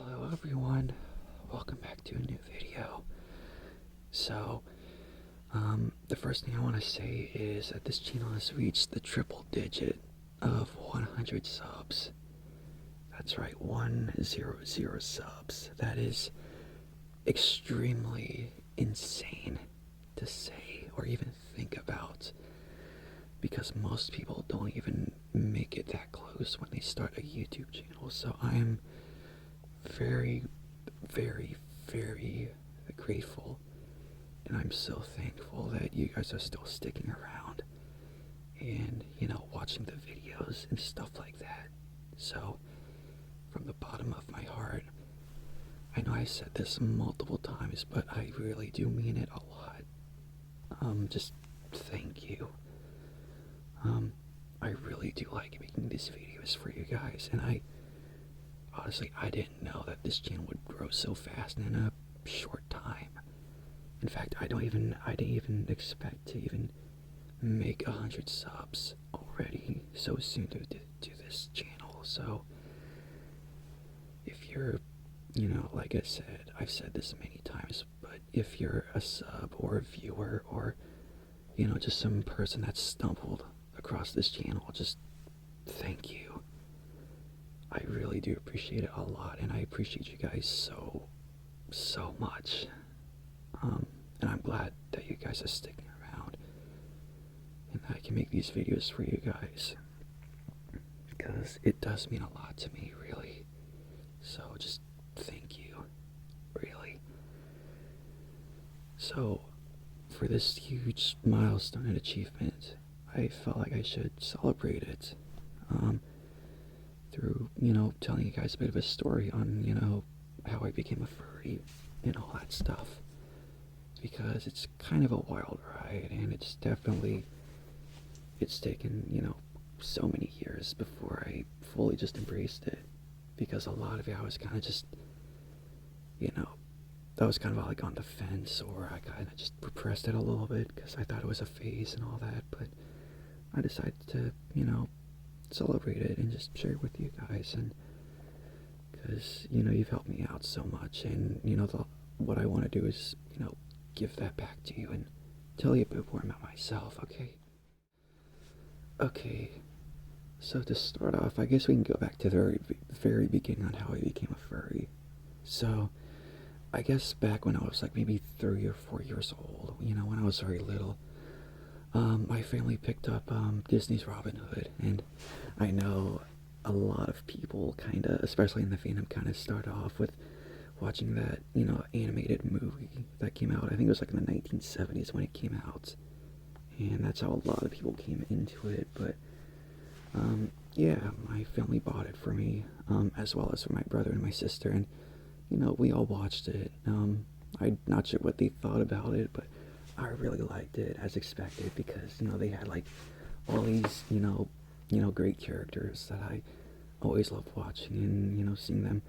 Hello everyone, welcome back to a new video. So, the first thing I want to say is that this channel has reached the triple digit of 100 subs. That's right, 100 subs. That is extremely insane to say or even think about, because most people don't even make it that close when they start a YouTube channel. So I am very, very, very grateful, and I'm so thankful that you guys are still sticking around and, watching the videos and stuff like that. So, from the bottom of my heart, I know I said this multiple times, but I really do mean it a lot. Just thank you. I really do like making these videos for you guys, and honestly, I didn't know that this channel would grow so fast in a short time. In fact, I didn't even expect to even make 100 subs already so soon to this channel. So, if you're, like I said, I've said this many times, but if you're a sub or a viewer or, just some person that stumbled across this channel, just thank you. I really do appreciate it a lot, and I appreciate you guys so much. And I'm glad that you guys are sticking around and that I can make these videos for you guys, because it does mean a lot to me, really. So just thank you, really. So, for this huge milestone and achievement, I felt like I should celebrate it. Through, telling you guys a bit of a story on, how I became a furry and all that stuff. Because it's kind of a wild ride, and it's taken, so many years before I fully just embraced it. Because a lot of it I was kind of just, I was kind of like on the fence, or I kind of just repressed it a little bit because I thought it was a phase and all that. But I decided to, celebrate it and just share it with you guys, and because you've helped me out so much, and what I want to do is give that back to you and tell you a bit more about myself. Okay, so to start off, I guess we can go back to the very beginning on how I became a furry. So I guess back when I was like maybe 3 or 4 years old, when I was very little, my family picked up Disney's Robin Hood, and I know a lot of people kind of, especially in the fandom, kind of start off with watching that, animated movie that came out. I think it was like in the 1970s when it came out, and that's how a lot of people came into it. But yeah, my family bought it for me, as well as for my brother and my sister, and we all watched it. I'm not sure what they thought about it, but I really liked it, as expected, because they had like all these great characters that I always loved watching, and seeing them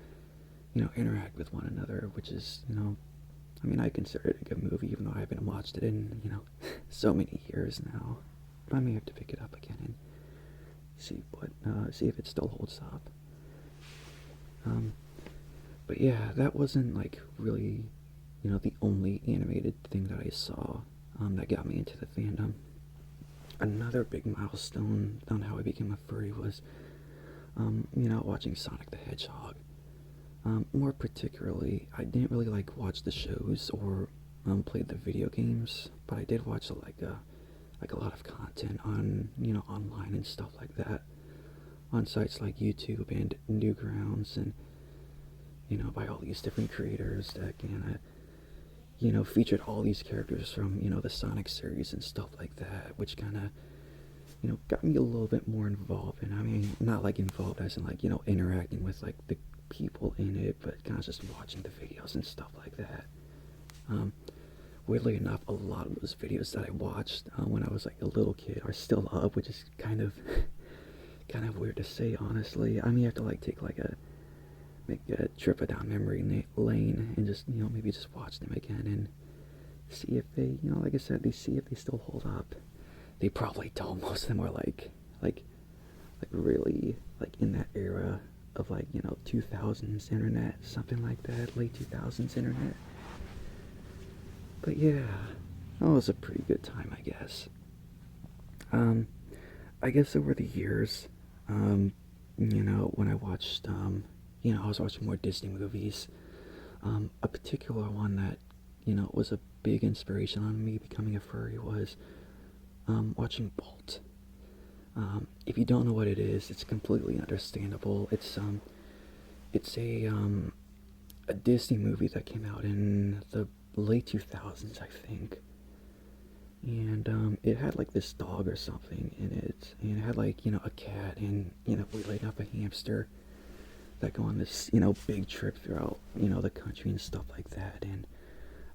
interact with one another, which is I mean, I consider it a good movie, even though I haven't watched it in so many years now. But I may have to pick it up again and see if it still holds up. But yeah, that wasn't like really the only animated thing that I saw that got me into the fandom. Another big milestone on how I became a furry was, watching Sonic the Hedgehog. More particularly, I didn't really like watch the shows or play the video games, but I did watch like a lot of content on online and stuff like that, on sites like YouTube and Newgrounds, and by all these different creators that kind of featured all these characters from the Sonic series and stuff like that, which kind of got me a little bit more involved. And I mean, not like involved as in like interacting with like the people in it, but kind of just watching the videos and stuff like that. Weirdly enough, a lot of those videos that I watched when I was like a little kid are still up, which is kind of weird to say, honestly. I may have to like make a trip down memory lane and just maybe just watch them again and see if they like I said, see if they still hold up. They probably don't. Most of them are like really like in that era of like, 2000s internet, something like that, late 2000s internet. But yeah, that was a pretty good time, I guess. Um, I guess over the years, when I watched, I was watching more Disney movies. A particular one that, was a big inspiration on me becoming a furry was watching Bolt. If you don't know what it is, it's completely understandable. It's a Disney movie that came out in the late 2000s, I think. And it had like this dog or something in it, and it had like, a cat, and we laid up a hamster that go on this, big trip throughout, the country and stuff like that. And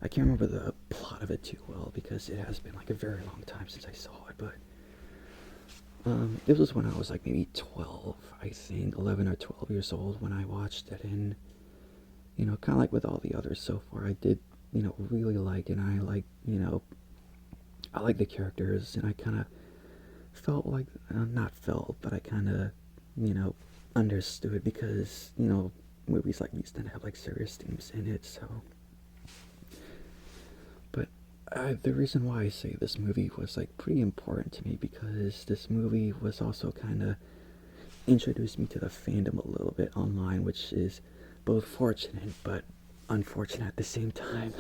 I can't remember the plot of it too well because it has been like a very long time since I saw it, but this was when I was like maybe 12, I think, 11 or 12 years old when I watched it. And, kind of like with all the others so far, I did, really like it. And I like, I like the characters, and I kind of felt like, not felt, but I kind of, understood because, movies like these tend to have like serious themes in it, so. But the reason why I say this movie was like pretty important to me because this movie was also kind of introduced me to the fandom a little bit online, which is both fortunate but unfortunate at the same time.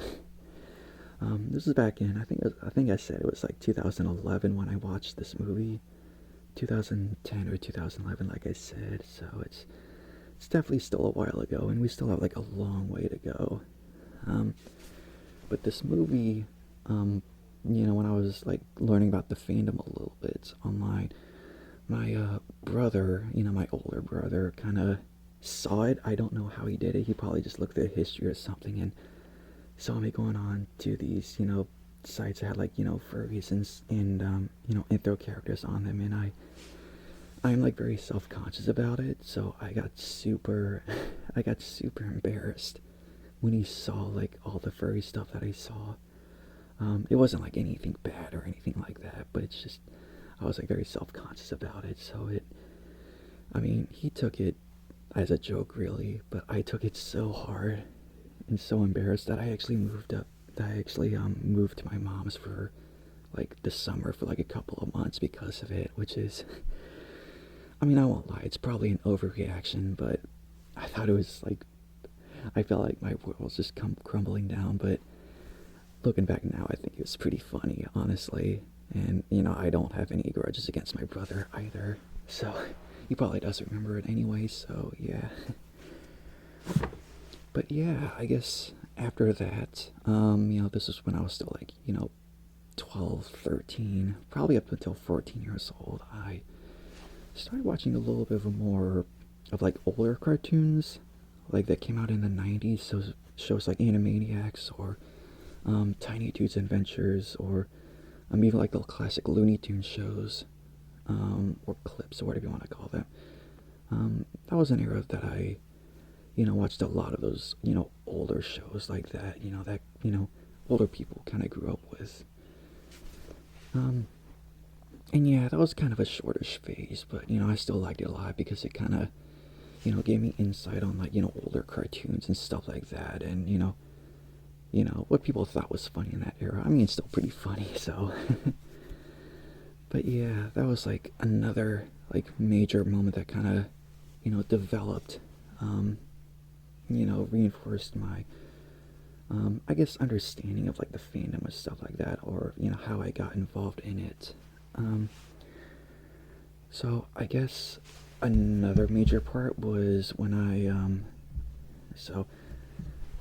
This was back in, I think I said it was like 2011 when I watched this movie. 2010 or 2011, like I said. So it's definitely still a while ago, and we still have like a long way to go. But this movie, when I was like learning about the fandom a little bit online, my brother, my older brother, kind of saw it. I don't know how he did it. He probably just looked at history or something and saw me going on to these, sites that had like, furries and intro characters on them, and I'm like very self-conscious about it, so I got super I got super embarrassed when he saw like all the furry stuff that I saw. It wasn't like anything bad or anything like that, but it's just I was like very self-conscious about it. So he took it as a joke really, but I took it so hard and so embarrassed that I actually moved to my mom's for like the summer for like a couple of months because of it, which is, I won't lie, it's probably an overreaction, but I thought it was like, I felt like my world was just crumbling down. But looking back now, I think it was pretty funny, honestly. And I don't have any grudges against my brother either, so he probably doesn't remember it anyway, so yeah. But yeah, I guess after that, this was when I was still like, 12, 13, probably up until 14 years old. I started watching a little bit of more of like older cartoons, like that came out in the 90s. So shows like Animaniacs or Tiny Toons Adventures, or even like the classic Looney Tunes shows, or clips, or whatever you want to call them. That was an era that I, watched a lot of those, older shows like that, that, older people kind of grew up with. And yeah, that was kind of a shortish phase, but, I still liked it a lot because it kind of, gave me insight on like, older cartoons and stuff like that. And, what people thought was funny in that era. It's still pretty funny, so. But yeah, that was like another like major moment that kind of, developed, reinforced my, I guess, understanding of like the fandom and stuff like that, or, how I got involved in it. So I guess another major part was when so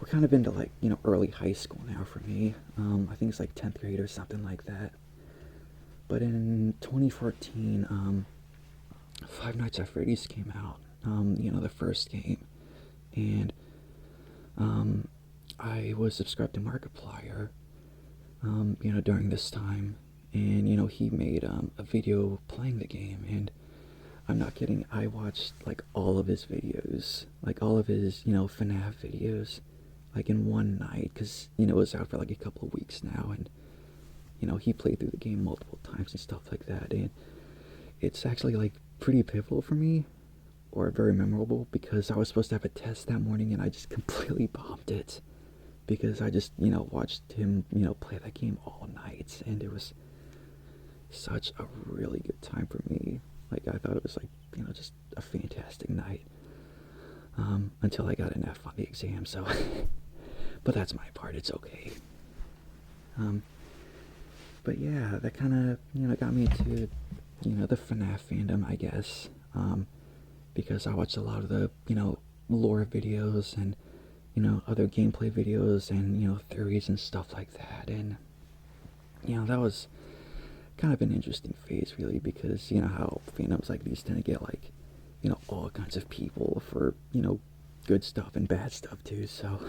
we're kind of into like, early high school now for me. I think it's like 10th grade or something like that. But in 2014, Five Nights at Freddy's came out, the first game. And I was subscribed to Markiplier, during this time. And, he made a video playing the game. And I'm not kidding, I watched like all of his videos, like all of his, FNAF videos, like in one night, because, it was out for like a couple of weeks now. And, he played through the game multiple times and stuff like that. And it's actually like pretty pivotal for me or very memorable because I was supposed to have a test that morning and I just completely bombed it because I just, watched him, play that game all night, and it was such a really good time for me. Like, I thought it was like, just a fantastic night. Until I got an F on the exam, so. But that's my part, it's okay. Um, but yeah, that kind of, got me into, the FNAF fandom, I guess. Because I watched a lot of the, lore videos and, other gameplay videos and, theories and stuff like that. And, that was kind of an interesting phase, really, because, how fandoms like these tend to get, like, all kinds of people for, good stuff and bad stuff, too, so.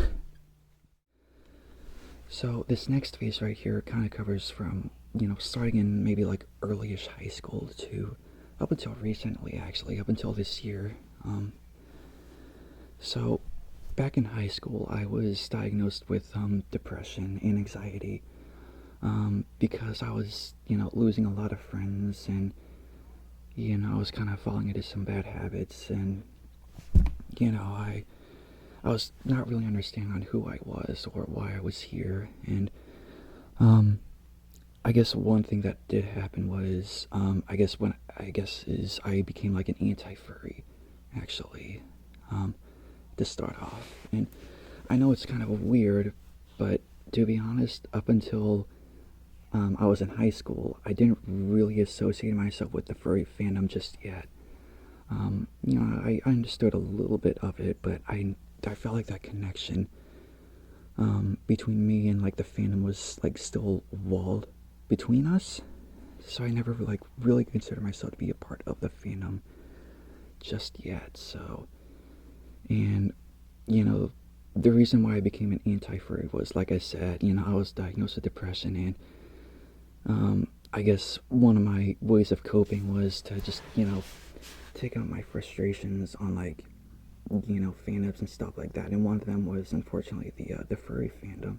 So this next phase right here kind of covers from, starting in maybe like early-ish high school to up until recently, actually, up until this year. So back in high school, I was diagnosed with depression and anxiety because I was, losing a lot of friends, and, I was kind of falling into some bad habits, and, I was not really understanding on who I was or why I was here, and I guess one thing that did happen was I became like an anti-furry, actually, to start off. And I know it's kind of weird, but to be honest, up until I was in high school, I didn't really associate myself with the furry fandom just yet. I understood a little bit of it, but I felt like that connection between me and like the fandom was like still walled between us. So I never like really considered myself to be a part of the fandom just yet. So, and the reason why I became an anti-furry was, like I said, I was diagnosed with depression, and I guess one of my ways of coping was to just take out my frustrations on like fandoms and stuff like that, and one of them was unfortunately the furry fandom,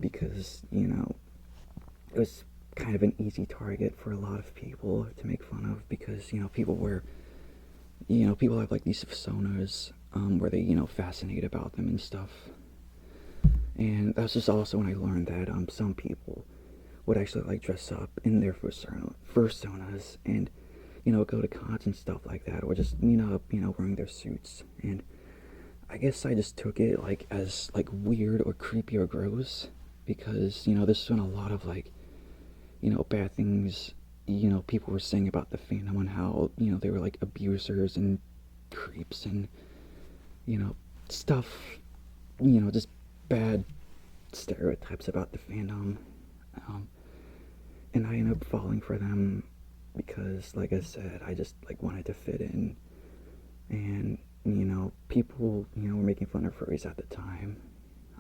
because it was kind of an easy target for a lot of people to make fun of, because people have like these personas where they fascinate about them and stuff, and that's just also when I learned that some people would actually like dress up in their personas and go to cons and stuff like that, or just wearing their suits. And I guess I just took it like as like weird or creepy or gross, because there's been a lot of like bad things people were saying about the fandom, and how they were like abusers and creeps and stuff, just bad stereotypes about the fandom, and I ended up falling for them because, like I said, I just like wanted to fit in, and people were making fun of furries at the time,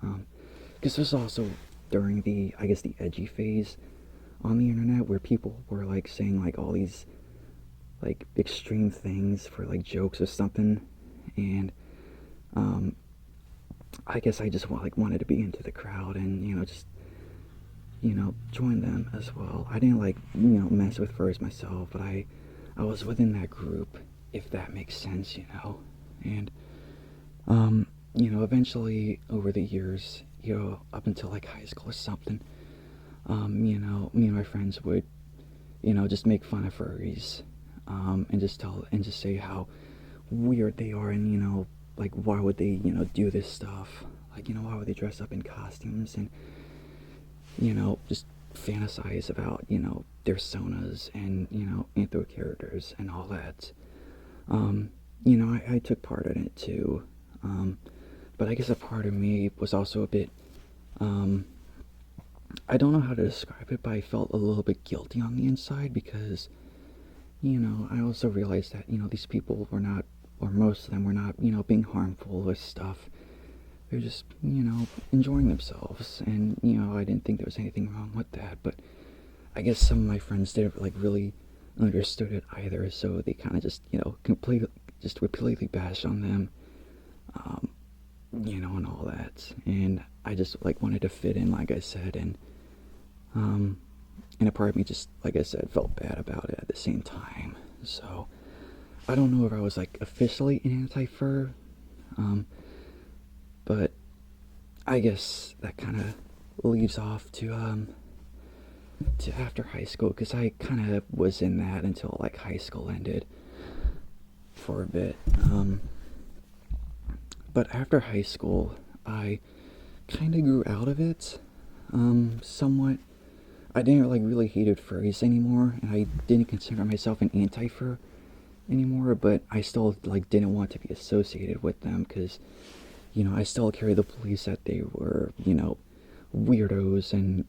because this was also during the, I guess, the edgy phase on the internet, where people were like saying like all these like extreme things for like jokes or something, and I guess I just wanted to be into the crowd and just join them as well. I didn't like mess with furries myself, but I was within that group, if that makes sense, and eventually over the years, up until like high school or something, me and my friends would just make fun of furries, and just say how weird they are, and like why would they do this stuff, like why would they dress up in costumes, and just fantasize about their sonas and anthro characters and all that. I took part in it too, but I guess a part of me was also a bit, I don't know how to describe it, but I felt a little bit guilty on the inside, because I also realized that these people were not, or most of them were not, being harmful with stuff. They're just enjoying themselves, and I didn't think there was anything wrong with that. But I guess some of my friends didn't like really understood it either, so they kind of just completely bashed on them, and all that. And I just like wanted to fit in, like I said, and a part of me just, like I said, felt bad about it at the same time. So I don't know if I was like officially an anti-fur, um, but I guess that kind of leads off to after high school, because I kind of was in that until like high school ended for a bit. But after high school, I kind of grew out of it, somewhat. I didn't like really hated furries anymore, and I didn't consider myself an anti-fur anymore. But I still like didn't want to be associated with them because, I still carried the beliefs that they were, weirdos, and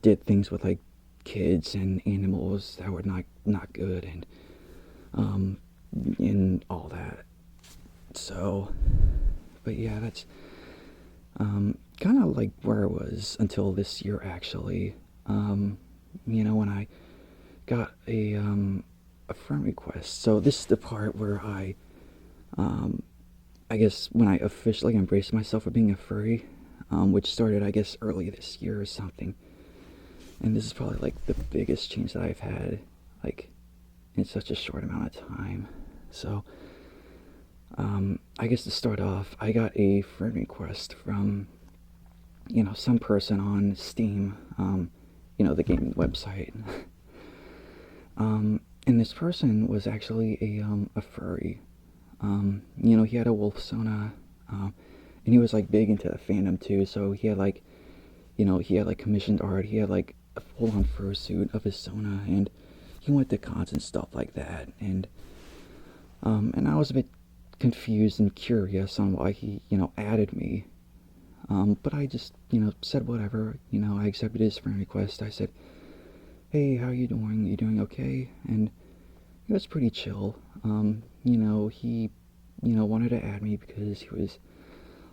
did things with like kids and animals that were not good, and all that. So, but yeah, that's kind of like where I was until this year, actually. When I got a friend request. So this is the part where I guess when I officially embraced myself for being a furry, which started, I guess, early this year or something. And this is probably like the biggest change that I've had, like, in such a short amount of time. So, I guess to start off, I got a friend request from, some person on Steam, the gaming website. And this person was actually a furry. He had a wolf sona, and he was like big into the fandom too. So he had like, commissioned art. He had like a full-on fursuit of his sona, and he went to cons and stuff like that. And I was a bit confused and curious on why he, added me. But I just, said whatever. I accepted his friend request. I said, "Hey, how you doing? You doing okay?" And he was pretty chill. He, wanted to add me because he was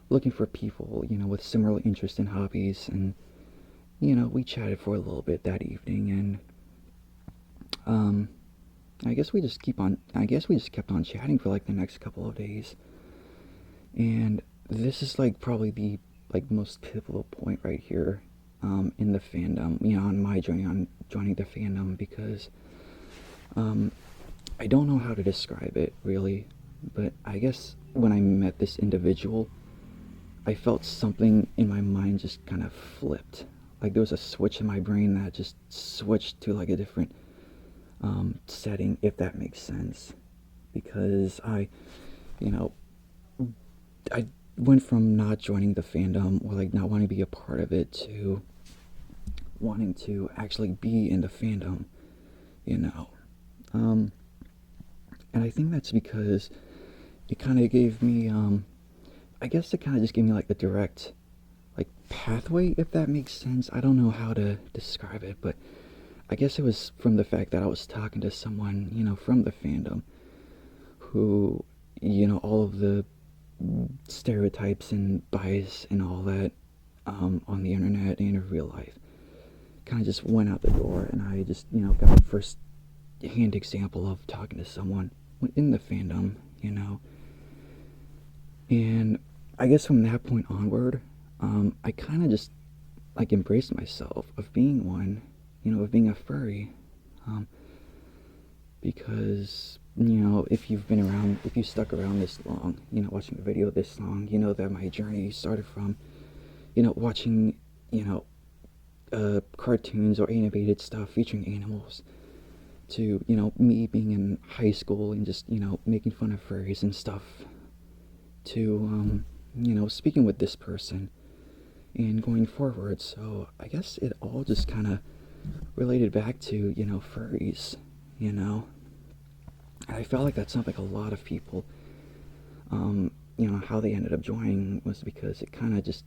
looking for people, with similar interests and hobbies. And, we chatted for a little bit that evening. And, I guess we just kept on chatting for like the next couple of days. And this is like probably the like most pivotal point right here, in the fandom, on my journey on joining the fandom, because I don't know how to describe it really, but I guess when I met this individual, I felt something in my mind just kind of flipped. Like there was a switch in my brain that just switched to like a different setting, if that makes sense. Because you know, I went from not joining the fandom, or like not wanting to be a part of it, to wanting to actually be in the fandom, you know. And I think that's because it kind of gave me, I guess it kind of just gave me like a direct, like, pathway, if that makes sense. I don't know how to describe it, but I guess it was from the fact that I was talking to someone, from the fandom, who, all of the stereotypes and bias and all that, on the internet and in real life, kind of just went out the door, and I just, got a first hand example of talking to someone in the fandom, and I guess from that point onward, I kind of just like embraced myself of being one, of being a furry, because if you stuck around this long, watching the video this long, you know that my journey started from, watching, cartoons or animated stuff featuring animals, to me being in high school and just making fun of furries and stuff, to speaking with this person and going forward. So I guess it all just kind of related back to furries, and I felt like that's something a lot of people, how they ended up joining was because it kind of just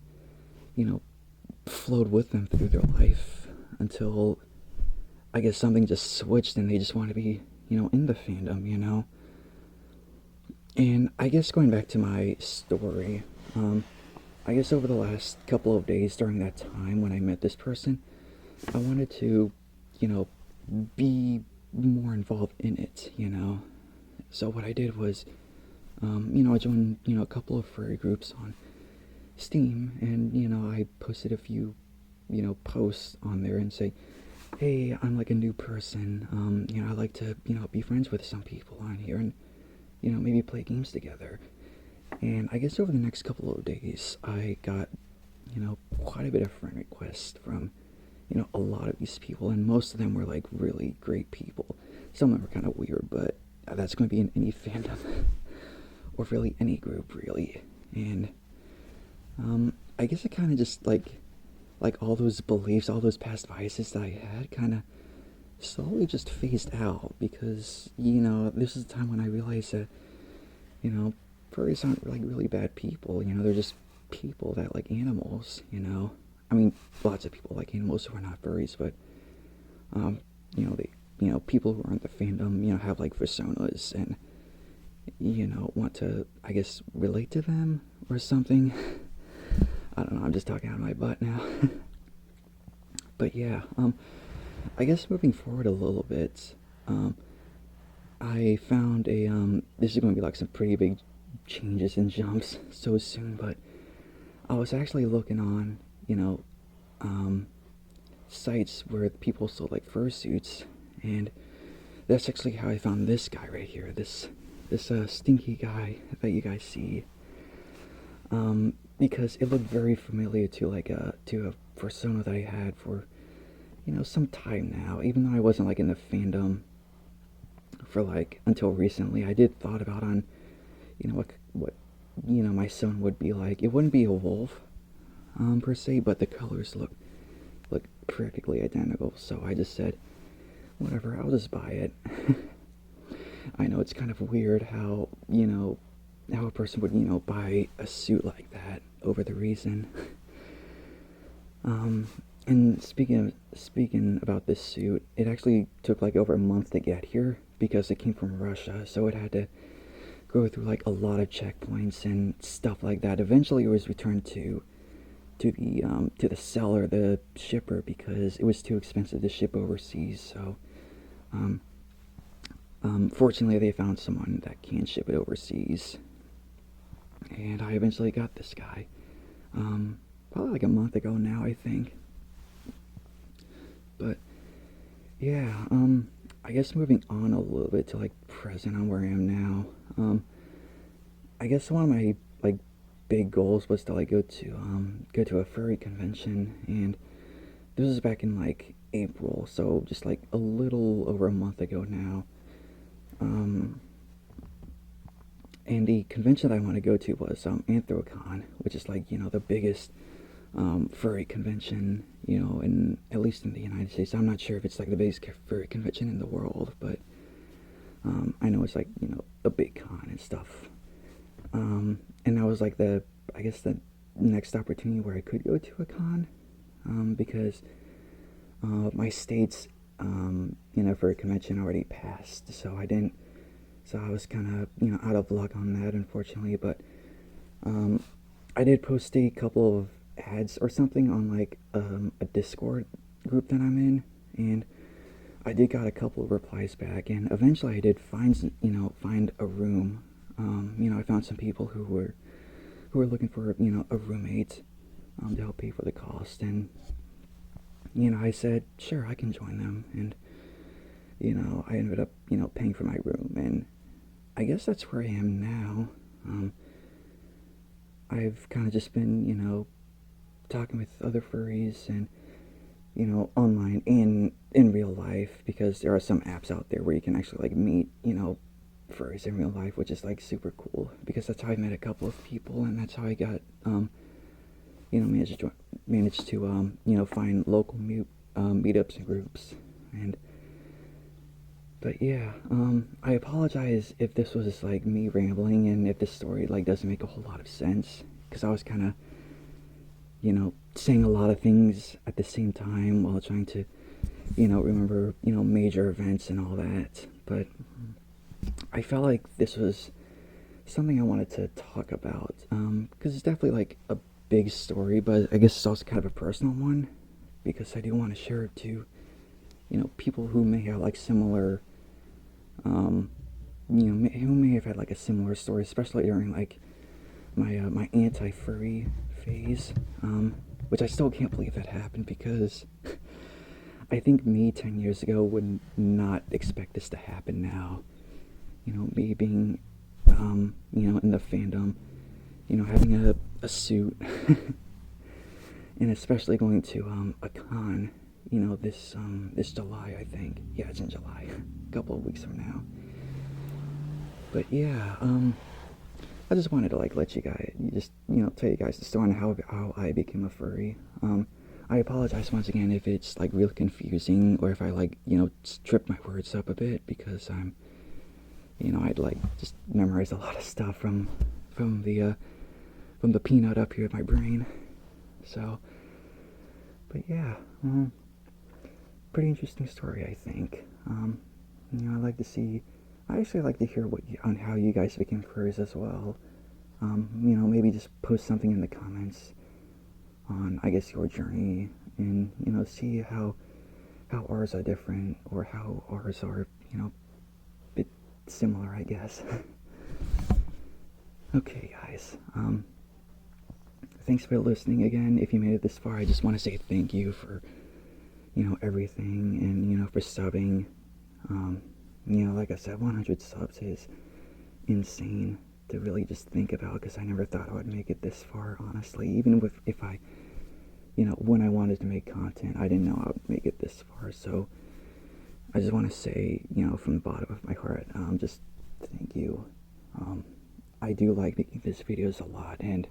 flowed with them through their life until I guess something just switched and they just want to be, in the fandom. And I guess going back to my story, I guess over the last couple of days during that time when I met this person, I wanted to, be more involved in it. So what I did was, I joined, a couple of furry groups on Steam, and, I posted a few, posts on there and say, hey, I'm like a new person. I like to, be friends with some people on here and, maybe play games together. And I guess over the next couple of days, I got, quite a bit of friend requests from, a lot of these people, and most of them were like really great people. Some of them were kind of weird, but that's going to be in any fandom or really any group, really. And I guess it kind of just like all those beliefs, all those past biases that I had, kind of slowly just phased out because this is the time when I realized that you know furries aren't like really bad people. They're just people that like animals. I mean, lots of people like animals who are not furries, but they people who aren't the fandom have like personas and want to, I guess, relate to them or something. I don't know, I'm just talking out of my butt now. But yeah, I guess moving forward a little bit, I found this is going to be like some pretty big changes and jumps so soon, but I was actually looking on, um, sites where people sold like fursuits, and that's actually how I found this guy right here, this stinky guy that you guys see, because it looked very familiar to a persona that I had for some time now. Even though I wasn't like in the fandom for like until recently, I did thought about on what my son would be like. It wouldn't be a wolf per se, but the colors look practically identical. So I just said, whatever, I'll just buy it. I know it's kind of weird how how a person would buy a suit like that over the reason. And speaking about this suit, it actually took like over a month to get here because it came from Russia, so it had to go through like a lot of checkpoints and stuff like that. Eventually, it was returned to the seller, the shipper, because it was too expensive to ship overseas. So, fortunately, they found someone that can ship it overseas, and I eventually got this guy. Probably like a month ago now, I think. But yeah, I guess moving on a little bit to like present on where I am now. I guess one of my like big goals was to like go to a furry convention, and this was back in like April, so just like a little over a month ago now. And the convention that I want to go to was Anthrocon, which is like the biggest furry convention, in at least in the United States. I'm not sure if it's like the biggest furry convention in the world, but I know it's like a big con and stuff. And that was like I guess the next opportunity where I could go to a con, because my state's furry convention already passed, so I didn't. So I was kind of out of luck on that, unfortunately. But I did post a couple of ads or something on like a Discord group that I'm in, and I did got a couple of replies back, and eventually I did find a room. I found some people who were looking for a roommate to help pay for the cost, and I said sure, I can join them, and I ended up paying for my room, and I guess that's where I am now. I've kind of just been talking with other furries and online and in real life, because there are some apps out there where you can actually like meet furries in real life, which is like super cool, because that's how I met a couple of people, and that's how I got managed to find local meetups and groups. And but yeah, I apologize if this was just like me rambling and if this story like doesn't make a whole lot of sense, because I was kind of saying a lot of things at the same time while trying to remember major events and all that. But I felt like this was something I wanted to talk about, because it's definitely like a big story, but I guess it's also kind of a personal one, because I do want to share it to people who may have like similar who may have had like a similar story, especially during like my anti-furry phase, which I still can't believe that happened, because I think me 10 years ago would not expect this to happen now. You know, me being, you know, in the fandom, you know, having a suit, and especially going to a con, you know, this July, I think. Yeah, it's in July, a couple of weeks from now. But yeah, I just wanted to like let you guys, you know, tell you guys the story on how I became a furry. I apologize once again if it's like real confusing or if I like, you know, strip my words up a bit because I'm, you know, I'd like just memorize a lot of stuff from the peanut up here in my brain. So, but yeah, pretty interesting story, I think. You know, I actually like to hear on how you guys became furries as well. You know, maybe just post something in the comments on, I guess, your journey, and you know, see how ours are different or how ours are, you know, a bit similar, I guess. Okay, guys. Thanks for listening again. If you made it this far, I just want to say thank you for, you know, everything, and you know, for subbing. You know, like I said, 100 subs is insane to really just think about, because I never thought I would make it this far, honestly. Even if I, you know, when I wanted to make content, I didn't know I would make it this far. So I just want to say, you know, from the bottom of my heart, just thank you. I do like making these videos a lot, and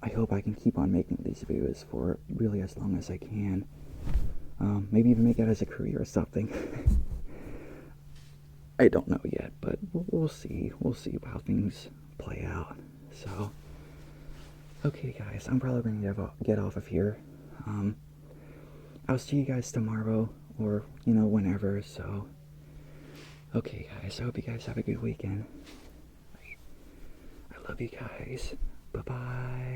I hope I can keep on making these videos for really as long as I can. Maybe even make it as a career or something. I don't know yet, but we'll see. We'll see how things play out. So, okay, guys, I'm probably going to get off of here. I'll see you guys tomorrow, or, you know, whenever. So, okay, guys, I hope you guys have a good weekend. I love you guys. Bye-bye.